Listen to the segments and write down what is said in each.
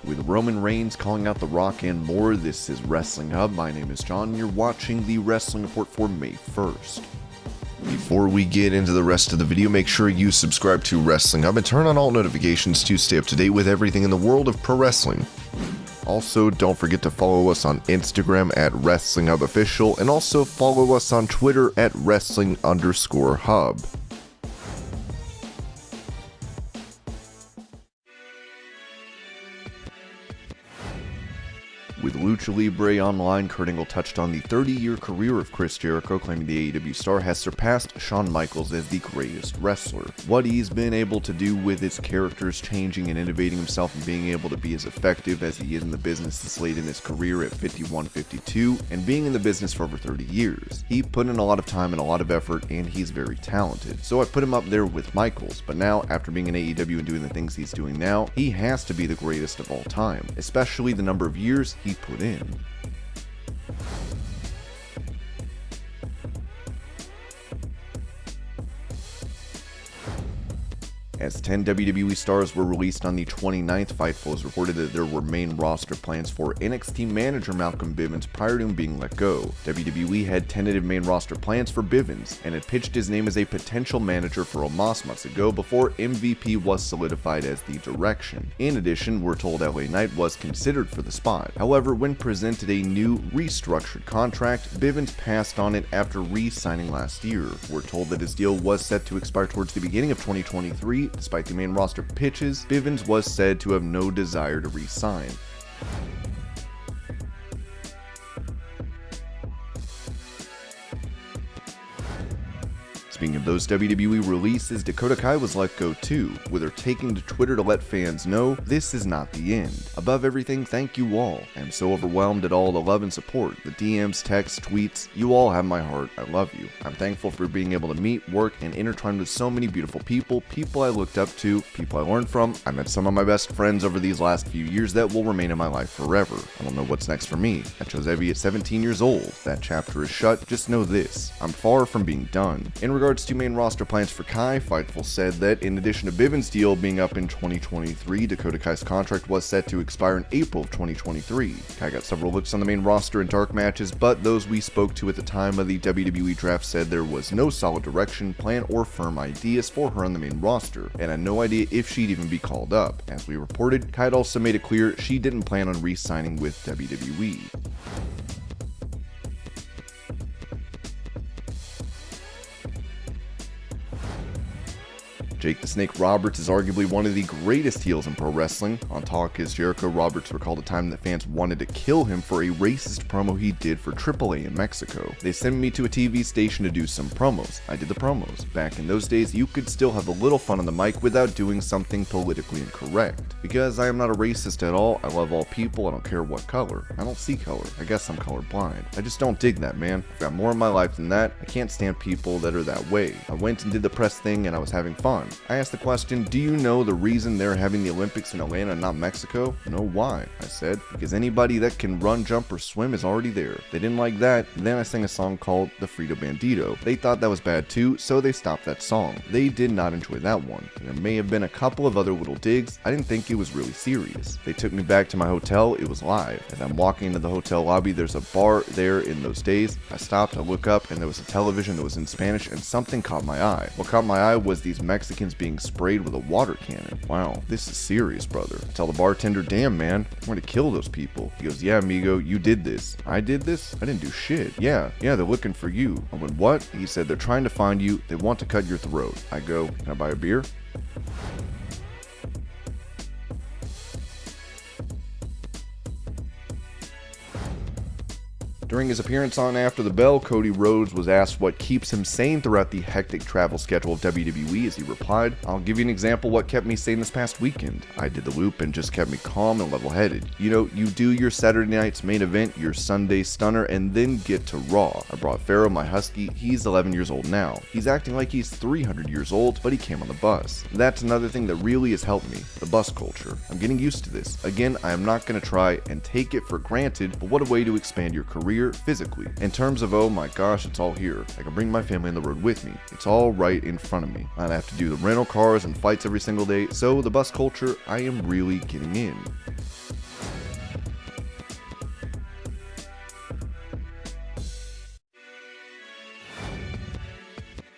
With Roman Reigns calling out The Rock and more, this is Wrestling Hub. My name is John, and you're watching the Wrestling Report for May 1st. Before we get into the rest of the video, make sure you subscribe to Wrestling Hub and turn on all notifications to stay up to date with everything in the world of pro wrestling. Also, don't forget to follow us on Instagram at WrestlingHubOfficial and also follow us on Twitter at Wrestling_Hub. With Lucha Libre Online, Kurt Angle touched on the 30-year career of Chris Jericho, claiming the AEW star has surpassed Shawn Michaels as the greatest wrestler. What he's been able to do with his characters changing and innovating himself and being able to be as effective as he is in the business this late in his career at 51-52 and being in the business for over 30 years. He put in a lot of time and a lot of effort, and he's very talented. So I put him up there with Michaels, but now after being in AEW and doing the things he's doing now, he has to be the greatest of all time, especially the number of years he put in. As 10 WWE stars were released on the 29th, Fightful has reported that there were main roster plans for NXT manager Malcom Bivens prior to him being let go. WWE had tentative main roster plans for Bivens and had pitched his name as a potential manager for Omos months ago before MVP was solidified as the direction. In addition, we're told LA Knight was considered for the spot. However, when presented a new restructured contract, Bivens passed on it after re-signing last year. We're told that his deal was set to expire towards the beginning of 2023. Despite the main roster pitches, Bivens was said to have no desire to re-sign. Speaking of those WWE releases, Dakota Kai was let go too, with her taking to Twitter to let fans know this is not the end. Above everything, thank you all. I am so overwhelmed at all the love and support. The DMs, texts, tweets, you all have my heart. I love you. I'm thankful for being able to meet, work, and intertwine with so many beautiful people I looked up to, people I learned from. I met some of my best friends over these last few years that will remain in my life forever. I don't know what's next for me. I chose Evie at 17 years old. That chapter is shut. Just know this. I'm far from being done. In regards to main roster plans for Kai, Fightful said that in addition to Bivens' deal being up in 2023, Dakota Kai's contract was set to expire in April of 2023. Kai got several looks on the main roster in dark matches, but those we spoke to at the time of the WWE draft said there was no solid direction, plan, or firm ideas for her on the main roster, and had no idea if she'd even be called up. As we reported, Kai had also made it clear she didn't plan on re-signing with WWE. Jake the Snake Roberts is arguably one of the greatest heels in pro wrestling. On Talk Is Jericho, Roberts recalled a time that fans wanted to kill him for a racist promo he did for AAA in Mexico. They sent me to a TV station to do some promos. I did the promos. Back in those days, you could still have a little fun on the mic without doing something politically incorrect. Because I am not a racist at all, I love all people, I don't care what color. I don't see color. I guess I'm colorblind. I just don't dig that, man. I've got more in my life than that. I can't stand people that are that way. I went and did the press thing and I was having fun. I asked the question, do you know the reason they're having the Olympics in Atlanta and not Mexico? No, why? I said, because anybody that can run, jump, or swim is already there. They didn't like that, then I sang a song called The Frito Bandito. They thought that was bad too, so they stopped that song. They did not enjoy that one. There may have been a couple of other little digs, I didn't think it was really serious. They took me back to my hotel, it was live. As I'm walking into the hotel lobby, there's a bar there in those days. I stopped, I look up, and there was a television that was in Spanish, and something caught my eye. What caught my eye was these Mexicans being sprayed with a water cannon. Wow, this is serious, brother. I tell the bartender, damn man, I'm gonna kill those people. He goes, yeah, amigo, you did this. I did this? I didn't do shit. Yeah, they're looking for you. I went, what? He said, they're trying to find you. They want to cut your throat. I go, can I buy a beer? During his appearance on After the Bell, Cody Rhodes was asked what keeps him sane throughout the hectic travel schedule of WWE as he replied, I'll give you an example what kept me sane this past weekend. I did the loop and just kept me calm and level-headed. You know, you do your Saturday night's main event, your Sunday stunner, and then get to Raw. I brought Pharaoh, my husky, he's 11 years old now. He's acting like he's 300 years old, but he came on the bus. That's another thing that really has helped me, the bus culture. I'm getting used to this. Again, I am not going to try and take it for granted, but what a way to expand your career physically. In terms of, oh my gosh, it's all here. I can bring my family on the road with me. It's all right in front of me. I don't have to do the rental cars and flights every single day, so the bus culture, I am really getting in.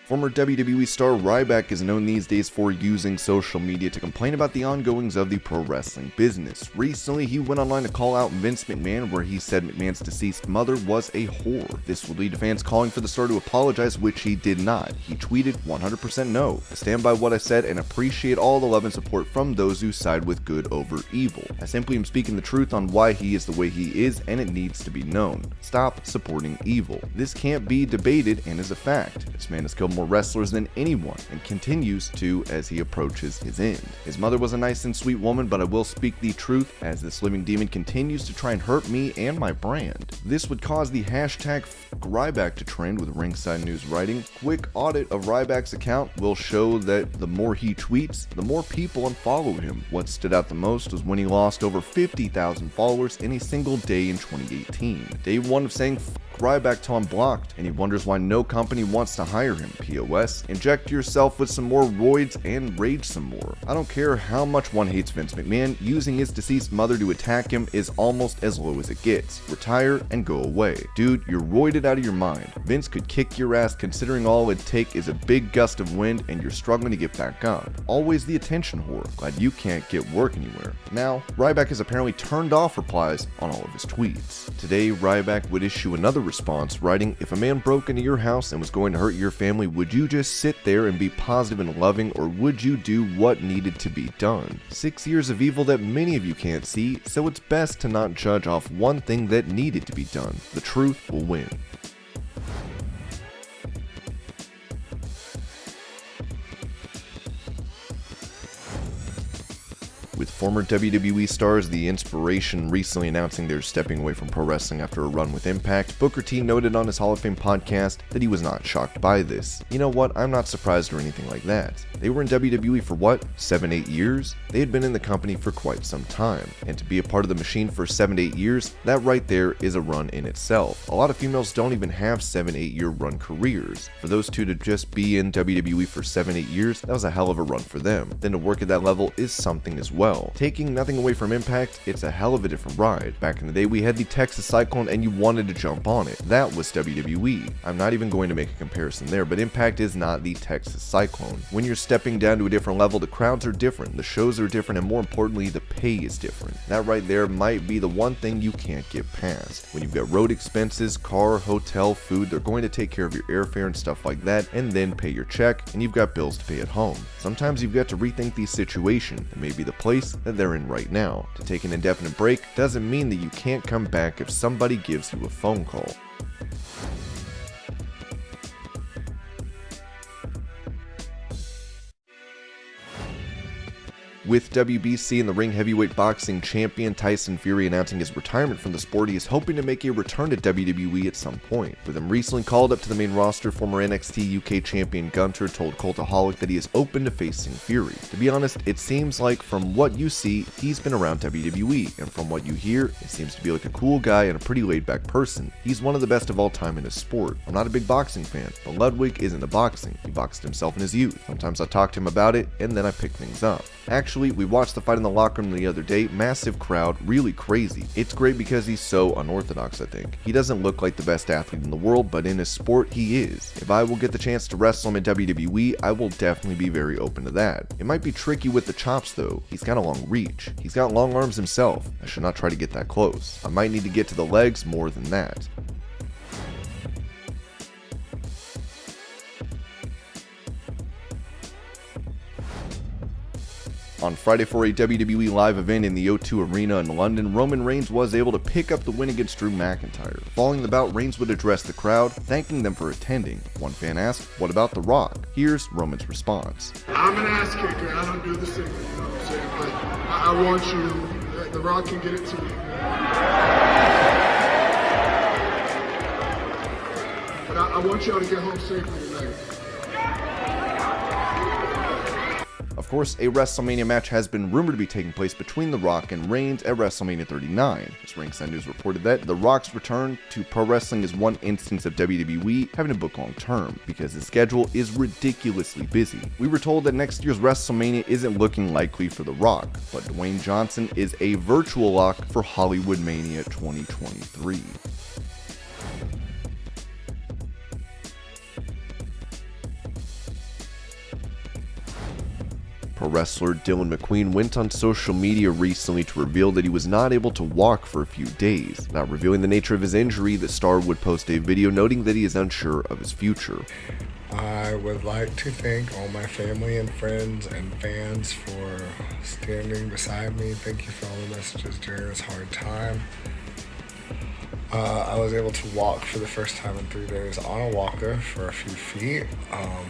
Former WWE star Ryback is known these days for using social media to complain about the ongoings of the pro wrestling business. Recently, he went online to call out Vince McMahon, where he said McMahon's deceased mother was a whore. This would lead to fans calling for the star to apologize, which he did not. He tweeted, 100% no. I stand by what I said and appreciate all the love and support from those who side with good over evil. I simply am speaking the truth on why he is the way he is, and it needs to be known. Stop supporting evil. This can't be debated and is a fact. This man has killed more wrestlers than anyone and continues to as he approaches his end. His mother was a nice and sweet woman, but I will speak the truth as this living demon continues to try and hurt me and my brand. This would cause the hashtag Ryback to trend, with Ringside News writing, quick audit of Ryback's account will show that the more he tweets, the more people unfollow him. What stood out the most was when he lost over 50,000 followers in a single day in 2018. Day one of saying Ryback till I'm blocked, and he wonders why no company wants to hire him. POS, inject yourself with some more roids and rage some more. I don't care how much one hates Vince McMahon, using his deceased mother to attack him is almost as low as it gets. Retire and go away. Dude, you're roided out of your mind. Vince could kick your ass considering all it'd take is a big gust of wind and you're struggling to get back up. Always the attention whore. Glad you can't get work anywhere. Now, Ryback has apparently turned off replies on all of his tweets. Today, Ryback would issue another response, writing, if a man broke into your house and was going to hurt your family, would you just sit there and be positive and loving, or would you do what needed to be done? 6 years of evil that many of you can't see, so it's best to not judge off one thing that needed to be done. The truth will win. With former WWE stars the Iinspiration recently announcing they're stepping away from pro wrestling after a run with Impact, Booker T noted on his Hall of Fame podcast that he was not shocked by this. You know what, I'm not surprised or anything like that. They were in WWE for what, 7-8 years? They had been in the company for quite some time, and to be a part of the machine for 7-8 years, that right there is a run in itself. A lot of females don't even have 7-8 year run careers. For those two to just be in WWE for 7-8 years, that was a hell of a run for them. Then to work at that level is something as well. Taking nothing away from Impact, it's a hell of a different ride. Back in the day, we had the Texas Cyclone and you wanted to jump on it. That was WWE. I'm not even going to make a comparison there, but Impact is not the Texas Cyclone. When you're stepping down to a different level, the crowds are different, the shows are different, and more importantly, the pay is different. That right there might be the one thing you can't get past. When you've got road expenses, car, hotel, food, they're going to take care of your airfare and stuff like that, and then pay your check, and you've got bills to pay at home. Sometimes you've got to rethink the situation, and maybe the place that they're in right now. To take an indefinite break doesn't mean that you can't come back if somebody gives you a phone call. With WBC and the ring heavyweight boxing champion Tyson Fury announcing his retirement from the sport, he is hoping to make a return to WWE at some point. With him recently called up to the main roster, former NXT UK champion Gunther told Cultaholic that he is open to facing Fury. To be honest, it seems like from what you see, he's been around WWE, and from what you hear, it seems to be like a cool guy and a pretty laid-back person. He's one of the best of all time in his sport. I'm not a big boxing fan, but Ludwig isn't a boxing. He boxed himself in his youth. Sometimes I talk to him about it, and then I pick things up. Actually, we watched the fight in the locker room the other day, massive crowd, really crazy. It's great because he's so unorthodox, I think. He doesn't look like the best athlete in the world, but in his sport, he is. If I will get the chance to wrestle him in WWE, I will definitely be very open to that. It might be tricky with the chops though. He's got a long reach. He's got long arms himself. I should not try to get that close. I might need to get to the legs more than that. On Friday for a WWE live event in the O2 Arena in London, Roman Reigns was able to pick up the win against Drew McIntyre. Following the bout, Reigns would address the crowd, thanking them for attending. One fan asked, what about The Rock? Here's Roman's response. I'm an ass kicker, I don't do the singing, you know what I'm saying? But I want you, The Rock can get it to you. But I want y'all to get home safely tonight. Of course, a WrestleMania match has been rumored to be taking place between The Rock and Reigns at WrestleMania 39. As Ringside News reported that The Rock's return to pro wrestling is one instance of WWE having to book long term, because his schedule is ridiculously busy. We were told that next year's WrestleMania isn't looking likely for The Rock, but Dwayne Johnson is a virtual lock for Hollywood Mania 2023. Pro wrestler Dillon McQueen went on social media recently to reveal that he was not able to walk for a few days. Without revealing the nature of his injury, the star would post a video noting that he is unsure of his future. I would like to thank all my family and friends and fans for standing beside me. Thank you for all the messages during this hard time. I was able to walk for the first time in 3 days on a walker for a few feet,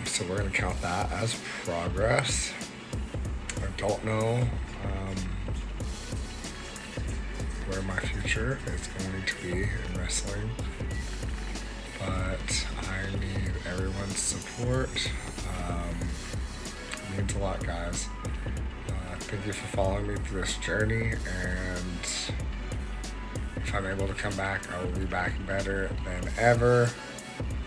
so we're going to count that as progress. I don't know where my future is going to be in wrestling, but I need everyone's support. It means a lot, guys. Thank you for following me through this journey, and if I'm able to come back, I will be back better than ever.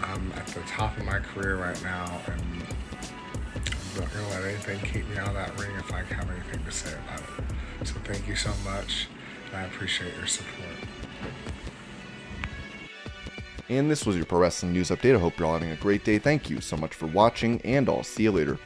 I'm at the top of my career right now, and I'm not going to let anything keep me out of that ring if I have anything to say about it. So thank you so much, and I appreciate your support. And this was your Pro Wrestling News Update. I hope you're all having a great day. Thank you so much for watching, and I'll see you later.